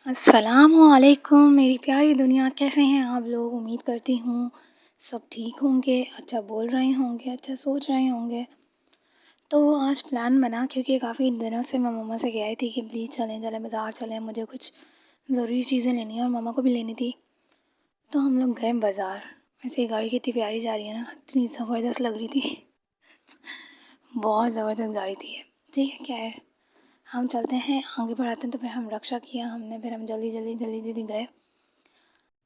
अस्सलामुअलैकुम मेरी प्यारी दुनिया, कैसे हैं आप लोग? उम्मीद करती हूँ सब ठीक होंगे, अच्छा बोल रहे होंगे, अच्छा सोच रहे होंगे। तो आज प्लान बना क्योंकि काफ़ी दिनों से मैं मम्मा से कह रही थी कि प्लीज़ चलें चलें बाज़ार चलें, मुझे कुछ ज़रूरी चीज़ें लेनी है और मम्मा को भी लेनी थी। तो हम लोग गए बाज़ार। वैसे ये गाड़ी कितनी प्यारी जा रही है ना, इतनी ज़बरदस्त लग रही थी। बहुत ज़बरदस्त गाड़ी थी ये। ठीक है, क्या है, हम चलते हैं आगे बढ़ाते हैं। तो फिर हम रक्षा किया हमने, फिर हम जल्दी जल्दी जल्दी जल्दी गए।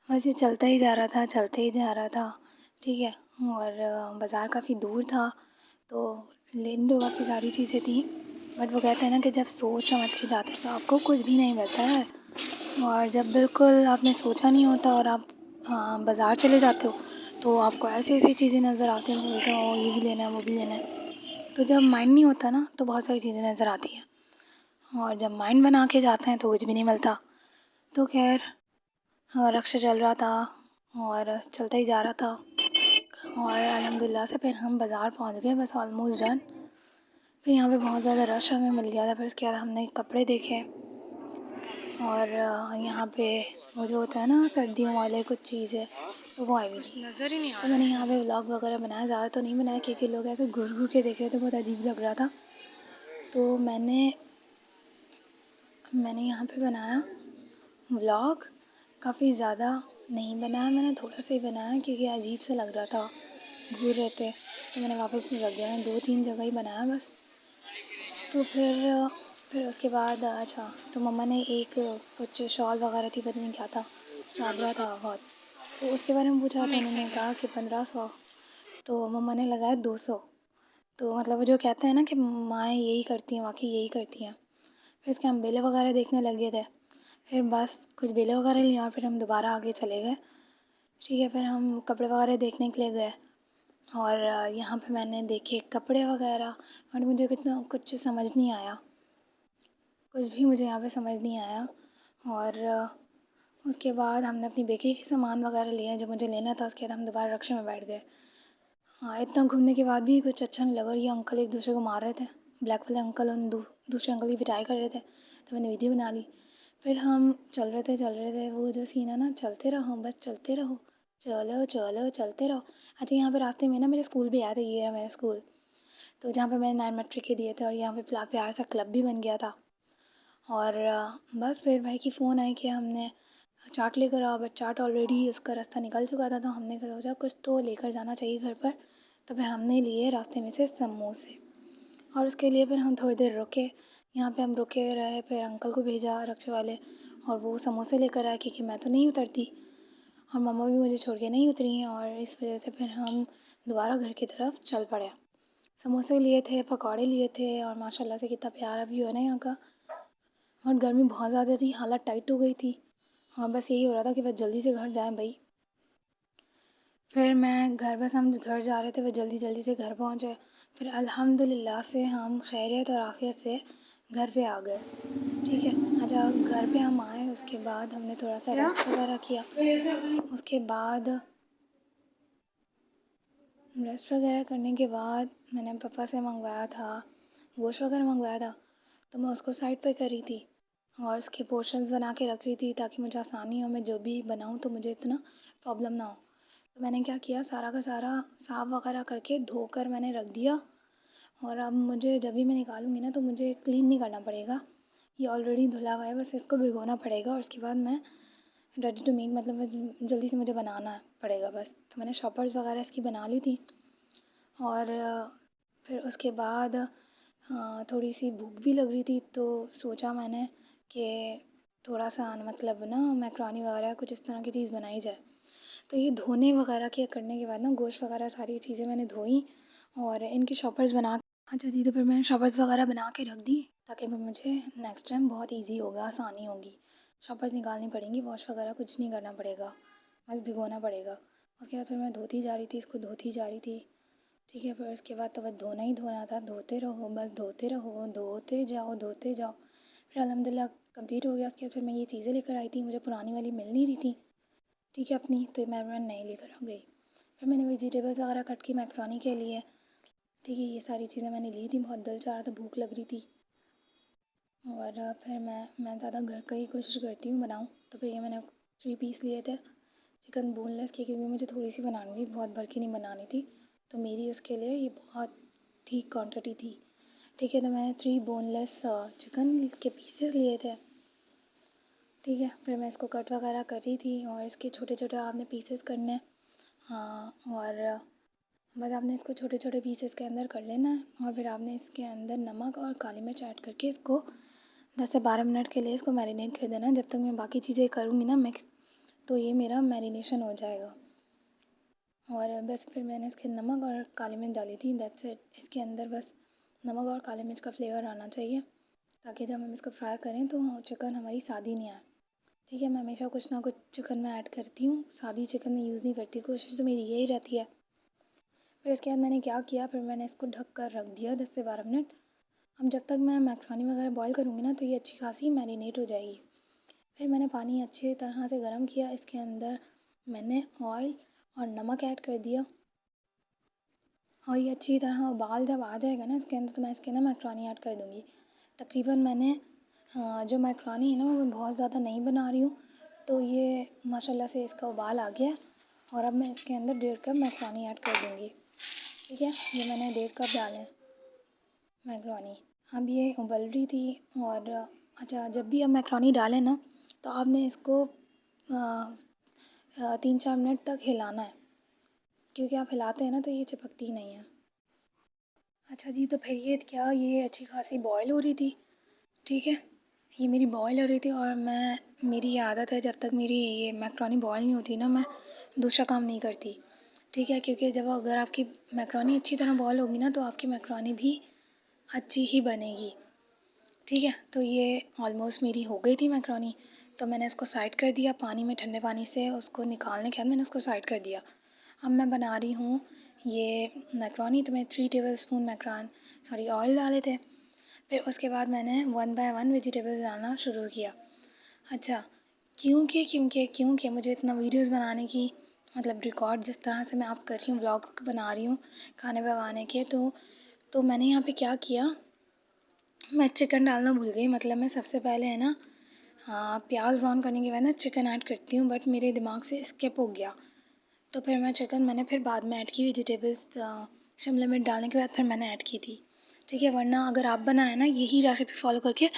बस ये चलता ही जा रहा था, चलते ही जा रहा था। ठीक है। और बाज़ार काफ़ी दूर था, तो लेनी तो काफ़ी सारी चीज़ें थी। बट वो कहते हैं ना कि जब सोच समझ के जाते हैं तो आपको कुछ भी नहीं मिलता है। और जब बिल्कुल आपने सोचा नहीं होता और आप बाज़ार चले जाते हो तो आपको ऐसी ऐसी चीज़ें नज़र आती हैं, बोलते हो ये भी लेना है वो भी लेना है। तो जब माइंड नहीं होता ना तो बहुत सारी चीज़ें नज़र आती हैं, और जब माइंड बना के जाते हैं तो कुछ भी नहीं मिलता। तो खैर, रक्षा चल रहा था और चलता ही जा रहा था। और अल्हम्दुलिल्लाह से फिर हम बाज़ार पहुंच गए, बस ऑलमोस्ट डन। फिर यहाँ पे बहुत ज़्यादा रश हमें मिल गया था। फिर उसके बाद हमने कपड़े देखे, और यहाँ पे वो जो होता है ना सर्दियों वाले कुछ चीज़ें, तो वो आई हुई थी। नज़र ही नहीं आ रहा। तो मैंने यहाँ पे व्लॉग वगैरह बनाया, ज़्यादा तो नहीं बनाया क्योंकि लोग ऐसे घूर घूर के देख रहे थे, बहुत अजीब लग रहा था। तो मैंने यहाँ पे बनाया व्लॉग। काफ़ी ज़्यादा नहीं बनाया मैंने, थोड़ा सा ही बनाया क्योंकि अजीब सा लग रहा था, घूर रहे थे। तो मैंने वापस रख दिया, मैंने 2-3 जगह ही बनाया बस। तो फिर उसके बाद अच्छा, तो मम्मा ने एक कुछ शॉल वगैरह थी, पता नहीं क्या था, चादरा था बहुत, तो उसके बारे में पूछा तो उन्होंने कहा कि 1500। तो मम्मा ने लगाया 200। तो मतलब वो जो कहते हैं ना कि माएँ यही करती हैं, वाकई यही करती हैं। फिर इसके हम बेले वगैरह देखने लगे थे। फिर बस कुछ बेले वगैरह लिए और फिर हम दोबारा आगे चले गए। ठीक है, फिर हम कपड़े वगैरह देखने के लिए गए, और यहाँ पे मैंने देखे कपड़े वगैरह, बट मुझे कितना कुछ समझ नहीं आया, कुछ भी मुझे यहाँ पे समझ नहीं आया। और उसके बाद हमने अपनी बेकरी के सामान वगैरह लिए जो मुझे लेना था। उसके बाद हम दोबारा रक्शे में बैठ गए। हाँ, इतना घूमने के बाद भी कुछ अच्छा नहीं लगा, और ये अंकल एक दूसरे को मार रहे थे। ब्लैक वाले अंकल उन दूसरे अंकल की पिटाई कर रहे थे, तो मैंने वीडियो बना ली। फिर हम चल रहे थे, वो जो सीन है ना, चलते रहो बस चलते रहो, चलो चलो चलते रहो। अच्छा, यहाँ पे रास्ते में ना मेरे स्कूल भी आया था, ये रहा मेरा स्कूल, तो जहाँ पे मैंने 9 मैट्रिक के दिए थे, और यहाँ पे प्यार सा क्लब भी बन गया था। और बस फिर भाई की फ़ोन आई कि हमने चाट लेकर आओ, बट चाट ऑलरेडी उसका रास्ता निकल चुका था, तो हमने सोचा कुछ तो लेकर जाना चाहिए घर पर। तो फिर हमने लिए रास्ते में से समोसे, और उसके लिए फिर हम थोड़ी देर रुके। यहाँ पे हम रुके रहे, फिर अंकल को भेजा रक्शे वाले, और वो समोसे लेकर आए क्योंकि मैं तो नहीं उतरती, और मम्मा भी मुझे छोड़ के नहीं उतरी हैं, और इस वजह से फिर हम दोबारा घर की तरफ चल पड़े। समोसे लिए थे, पकौड़े लिए थे, और माशाल्लाह से कितना प्यारा व्यू है ना यहाँ का। और गर्मी बहुत ज़्यादा थी, हालत टाइट हो गई थी। हाँ, बस यही हो रहा था कि बस जल्दी से घर जाएं भाई। फिर मैं घर बस हम घर जा रहे थे, फिर जल्दी जल्दी से घर पहुँचे। फिर अल्हम्दुलिल्लाह से हम खैरियत और आफ़ियत से घर पे आ गए। ठीक है। अच्छा, घर पे हम आए, उसके बाद हमने थोड़ा सा रेस्ट वगैरह किया। उसके बाद रेस्ट वगैरह करने के बाद मैंने पापा से मंगवाया था, गोश्त वगैरह मंगवाया था, तो मैं उसको साइड पे करी थी, और उसके पोर्शंस बना के रख रही थी ताकि मुझे आसानी हो, मैं जो भी बनाऊँ तो मुझे इतना प्रॉब्लम ना हो। तो मैंने क्या किया, सारा का सारा साफ़ वगैरह करके धोकर मैंने रख दिया। और अब मुझे जब भी मैं निकालूंगी ना तो मुझे क्लीन नहीं करना पड़ेगा, ये ऑलरेडी धुला हुआ है, बस इसको भिगोना पड़ेगा, और उसके बाद मैं रेडी टू मेक, मतलब जल्दी से मुझे बनाना पड़ेगा बस। तो मैंने शॉपर्स वगैरह इसकी बना ली थी। और फिर उसके बाद थोड़ी सी भूख भी लग रही थी, तो सोचा मैंने कि थोड़ा सा मतलब ना मैक्रोनी वगैरह कुछ इस तरह की चीज़ बनाई जाए। तो ये धोने वगैरह के करने के बाद ना गोश्त वगैरह सारी चीज़ें मैंने धोई, और इनकी शॉपर्स बना, अच्छा जी, तो फिर मैंने शॉपर्स वगैरह बना के रख दी ताकि फिर मुझे नेक्स्ट टाइम बहुत ईजी होगा, आसानी होगी। शॉपर्स निकालनी पड़ेंगी, वॉश वगैरह कुछ नहीं करना पड़ेगा, बस भिगोना पड़ेगा। उसके बाद फिर मैं धोती जा रही थी, इसको धोती जा रही थी। ठीक है, फिर उसके बाद तो बस धोना ही धोना था, धोते रहो बस धोते रहो, धोते जाओ धोते जाओ। फिर अल्हम्दुलिल्लाह कंप्लीट हो गया। उसके बाद फिर मैं ये चीज़ें लेकर आई थी, मुझे पुरानी वाली मिल नहीं रही थी, ठीक है अपनी, तो मैं नई लेकर आ गई। फिर मैंने वेजिटेबल्स वगैरह कट की मैक्रोनी के लिए। ठीक है, ये सारी चीज़ें मैंने ली थी, बहुत दिल चाह रहा था, भूख लग रही थी। और फिर मैं ज़्यादा घर का ही कोशिश करती हूँ बनाऊँ। तो फिर ये मैंने 3 पीस लिए थे चिकन बोनलेस के, क्योंकि मुझे थोड़ी सी बनानी थी, बहुत भर के नहीं बनानी थी। तो मेरी उसके लिए ये बहुत ठीक क्वांटिटी थी। ठीक है, तो मैं 3 बोनलेस चिकन के पीसेस लिए थे। ठीक है, फिर मैं इसको कट वगैरह कर रही थी और इसके छोटे छोटे आपने पीसेस करने हैं। हाँ, और बस आपने इसको छोटे छोटे पीसेस के अंदर कर लेना है और फिर आपने इसके अंदर नमक और काली मिर्च ऐड करके इसको 10 से 12 मिनट के लिए इसको मैरिनेट कर देना है। जब तक मैं बाकी चीज़ें करूँगी ना मिक्स, तो ये मेरा मैरिनेशन हो जाएगा। और बस फिर मैंने इसके नमक और काली मिर्च डाली थी, दैट्स इट। इसके अंदर बस नमक और काली मिर्च का फ्लेवर आना चाहिए, ताकि जब हम इसको फ्राई करें तो चिकन हमारी सादी नहीं आए। ठीक है, मैं हमेशा कुछ ना कुछ चिकन में ऐड करती हूँ, सादी चिकन में यूज़ नहीं करती, कोशिश तो मेरी यही रहती है। फिर इसके बाद मैंने क्या किया, फिर मैंने इसको ढक कर रख दिया 10 से 12 मिनट। अब जब तक मैं मैक्रोनी वगैरह बॉईल करूँगी ना, तो ये अच्छी खासी मैरिनेट हो जाएगी। फिर मैंने पानी अच्छी तरह से गर्म किया, इसके अंदर मैंने ऑयल और नमक ऐड कर दिया और ये अच्छी तरह उबाल जब आ जाएगा ना इसके अंदर, तो मैं इसके अंदर मैक्रोनी ऐड कर दूँगी। तकरीबन मैंने जो मैक्रोनी है ना, वो मैं बहुत ज़्यादा नहीं बना रही हूँ, तो ये माशाल्लाह से इसका उबाल आ गया और अब मैं इसके अंदर 1.5 कप मैक्रोनी ऐड कर दूँगी। ठीक है, ये मैंने 1.5 कप डाले मैक्रोनी। अब ये उबल रही थी और अच्छा, जब भी आप मैक्रोनी डालें ना, तो आपने इसको 3-4 मिनट तक हिलाना है, क्योंकि आप हिलाते हैं ना तो ये चिपकती नहीं है। अच्छा जी, तो फिर ये अच्छी खासी बॉयल हो रही थी। ठीक है, ये मेरी बॉयल हो रही थी और मेरी ये आदत है, जब तक मेरी ये मैक्रोनी बॉयल नहीं होती ना, मैं दूसरा काम नहीं करती। ठीक है, क्योंकि जब अगर आपकी मैक्रोनी अच्छी तरह बॉयल होगी ना, तो आपकी मैक्रोनी भी अच्छी ही बनेगी। ठीक है, तो ये ऑलमोस्ट मेरी हो गई थी मैक्रोनी, तो मैंने इसको साइड कर दिया पानी में, ठंडे पानी से उसको निकालने के बाद मैंने उसको साइड कर दिया। अब मैं बना रही हूँ ये मैक्रोनी, तो मैं 3 टेबलस्पून ऑयल डाले थे। फिर उसके बाद मैंने 1 बाय 1 वेजिटेबल्स डालना शुरू किया। अच्छा, क्योंकि मुझे इतना वीडियोस बनाने की, मतलब रिकॉर्ड जिस तरह से मैं आप कर रही हूँ, व्लॉग्स बना रही हूँ खाने पकाने के, तो मैंने यहाँ पे क्या किया, मैं चिकन डालना भूल गई। मतलब मैं सबसे पहले है ना, प्याज ब्राउन करने के बाद ना चिकन ऐड करती हूँ, बट मेरे दिमाग से स्किप हो गया। तो फिर मैंने फिर बाद में ऐड की वेजिटेबल्स, शिमला मिर्च डालने के बाद फिर मैंने ऐड की थी। ठीक है, वरना अगर आप बनाए ना यही रेसिपी फॉलो करके,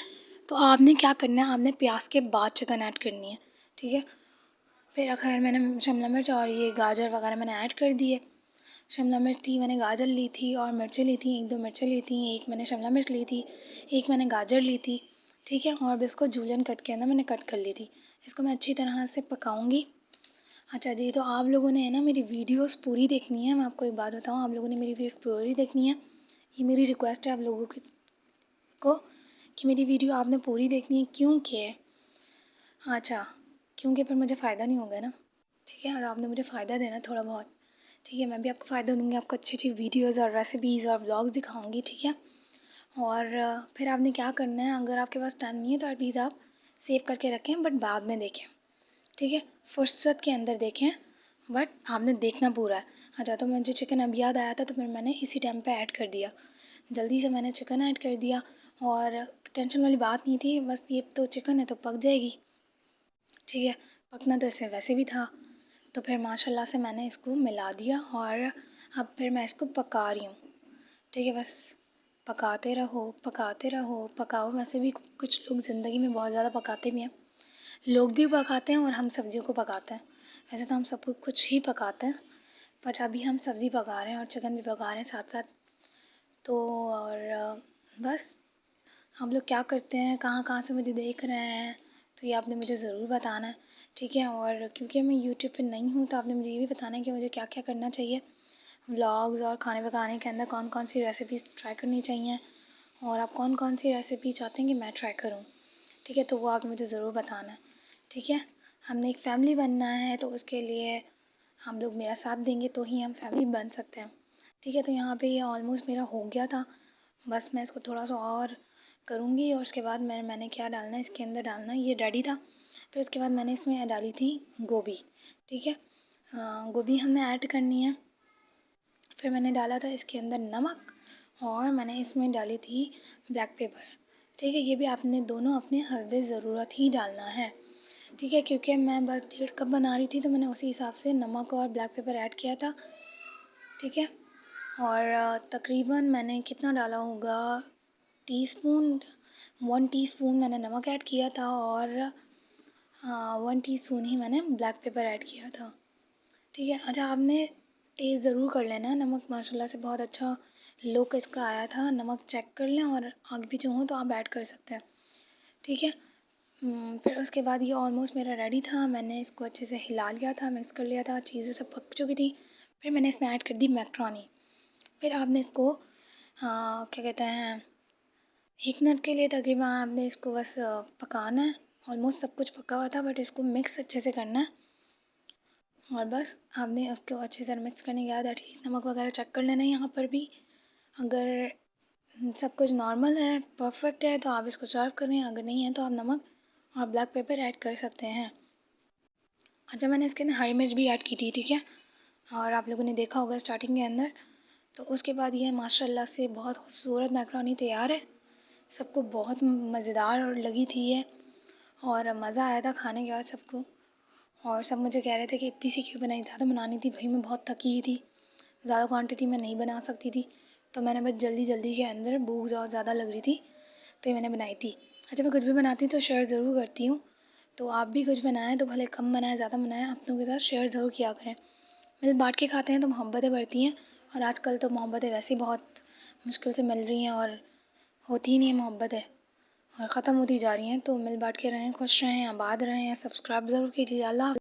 तो आपने क्या करना है, आपने प्याज के बाद चिकन ऐड करनी है। ठीक है, फिर खैर मैंने शिमला मिर्च और ये गाजर वगैरह मैंने ऐड कर दिए। शिमला मिर्च थी, मैंने गाजर ली थी और मिर्चें ली थी, 1-2 मिर्चें ली थी, एक मैंने शिमला मिर्च ली थी, एक मैंने गाजर ली थी। ठीक है, और अब इसको जूलियन कट के अंदर मैंने कट कर ली थी। इसको मैं अच्छी तरह से पकाऊंगी। अच्छा जी, तो आप लोगों ने है ना मेरी वीडियोस पूरी देखनी है। मैं आपको एक बात बताऊँ, आप लोगों ने मेरी वीडियो पूरी देखनी है। ये मेरी रिक्वेस्ट है आप लोगों को कि मेरी वीडियो आपने पूरी देखनी है, क्योंकि अच्छा, क्योंकि फिर मुझे फ़ायदा नहीं होगा ना। ठीक है, आपने मुझे फ़ायदा देना थोड़ा बहुत। ठीक है, मैं भी आपको फ़ायदा दूँगी, आपको अच्छी-अच्छी वीडियोज़ और रेसिपीज़ और व्लॉग्स दिखाऊँगी। ठीक है, और फिर आपने क्या करना है, अगर आपके पास टाइम नहीं है तो एटलीस्ट आप सेव करके रखें, बट बाद में देखें। ठीक है, फुर्सत के अंदर देखें, बट आपने देखना पूरा है। अच्छा, तो मुझे चिकन अब याद आया था, तो फिर मैंने इसी टाइम पे ऐड कर दिया। जल्दी से मैंने चिकन ऐड कर दिया और टेंशन वाली बात नहीं थी, बस ये तो चिकन है तो पक जाएगी। ठीक है, पकना तो इससे वैसे भी था। तो फिर माशाल्लाह से मैंने इसको मिला दिया और अब फिर मैं इसको पका रही हूँ। ठीक है, बस पकाते रहो, पकाओ। वैसे भी कुछ लोग ज़िंदगी में बहुत ज़्यादा पकाते भी हैं। लोग भी पकाते हैं और हम सब्जियों को पकाते हैं। वैसे तो हम सब कुछ ही पकाते हैं, बट अभी हम सब्ज़ी पका रहे हैं और चिकन भी पका रहे हैं साथ साथ। तो और बस आप लोग क्या करते हैं, कहाँ कहाँ से मुझे देख रहे हैं, तो ये आपने मुझे ज़रूर बताना है। ठीक है, और क्योंकि मैं यूट्यूब पे नई हूँ, तो आपने मुझे ये भी बताना है कि मुझे क्या क्या करना चाहिए व्लॉग्स और खाने पकाने के अंदर, कौन कौन सी रेसिपीज़ ट्राई करनी चाहिए और आप कौन कौन सी रेसिपी चाहते हैं कि मैं ट्राई करूँ। ठीक है, तो वो आप मुझे ज़रूर बताना है। ठीक है, हमने एक फ़ैमिली बनना है, तो उसके लिए हम लोग मेरा साथ देंगे तो ही हम फैमिली बन सकते हैं। ठीक है, तो यहाँ पे ये ऑलमोस्ट मेरा हो गया था। बस मैं इसको थोड़ा सा और करूँगी और उसके बाद मैंने क्या डालना है इसके अंदर, डालना है ये रेडी था। फिर उसके बाद मैंने इसमें डाली थी गोभी। ठीक है, गोभी हमने ऐड करनी है। फिर मैंने डाला था इसके अंदर नमक और मैंने इसमें डाली थी ब्लैक पेपर। ठीक है, ये भी आपने दोनों अपने हस्बे ज़रूरत ही डालना है। ठीक है, क्योंकि मैं बस 1.5 कप बना रही थी तो मैंने उसी हिसाब से नमक और ब्लैक पेपर ऐड किया था। ठीक है, और तकरीबन मैंने कितना डाला होगा, टीस्पून 1 टीस्पून मैंने नमक ऐड किया था और 1 टीस्पून ही मैंने ब्लैक पेपर ऐड किया था। ठीक है, अच्छा आपने टेस्ट ज़रूर कर लेना। नमक माशाल्लाह से बहुत अच्छा लुक इसका आया था। नमक चेक कर लें और आगे पीछे हो तो आप ऐड कर सकते हैं। ठीक है, फिर उसके बाद ये ऑलमोस्ट मेरा रेडी था। मैंने इसको अच्छे से हिला लिया था, मिक्स कर लिया था, चीज़ें सब पक चुकी थी। फिर मैंने इसमें ऐड कर दी मैक्रोनी। फिर आपने इसको क्या कहते हैं, 1 मिनट के लिए तकरीबन आपने इसको बस पकाना है। ऑलमोस्ट सब कुछ पका हुआ था बट इसको मिक्स अच्छे से करना है। और बस आपने उसको अच्छे से मिक्स करने के बाद एटलीस्ट नमक वगैरह चेक कर लेना है यहाँ पर भी। अगर सब कुछ नॉर्मल है, परफेक्ट है तो आप इसको सर्व करें, अगर नहीं है तो आप नमक और ब्लैक पेपर ऐड कर सकते हैं। अच्छा मैंने इसके अंदर हरी मिर्च भी ऐड की थी। ठीक है, और आप लोगों ने देखा होगा स्टार्टिंग के अंदर। तो उसके बाद ये माशाल्लाह से बहुत खूबसूरत मैकरोनी तैयार है। सबको बहुत मज़ेदार और लगी थी ये, और मज़ा आया था खाने के बाद सबको। और सब मुझे कह रहे थे कि इतनी सी क्यों बनाई, ज़्यादा बनानी थी भाई, मैं बहुत थकी हुई थी, ज़्यादा क्वांटिटी में नहीं बना सकती थी। तो मैंने बस जल्दी जल्दी के अंदर भूख ज़्यादा लग रही थी तो ये मैंने बनाई थी। अच्छा मैं कुछ भी बनाती हूँ तो शेयर ज़रूर करती हूँ, तो आप भी कुछ बनाएं तो भले कम बनाएं ज़्यादा बनाएं, अपनों के साथ शेयर ज़रूर किया करें। मिल बांट के खाते हैं तो मोहब्बतें बढ़ती हैं, और आजकल तो मोहब्बतें वैसे ही बहुत मुश्किल से मिल रही हैं और होती ही नहीं है मोहब्बतें, और ख़त्म होती जा रही हैं। तो मिल बांट के रहें, खुश रहें, आबाद रहें, सब्सक्राइब ज़रूर कीजिए। अल्लाह।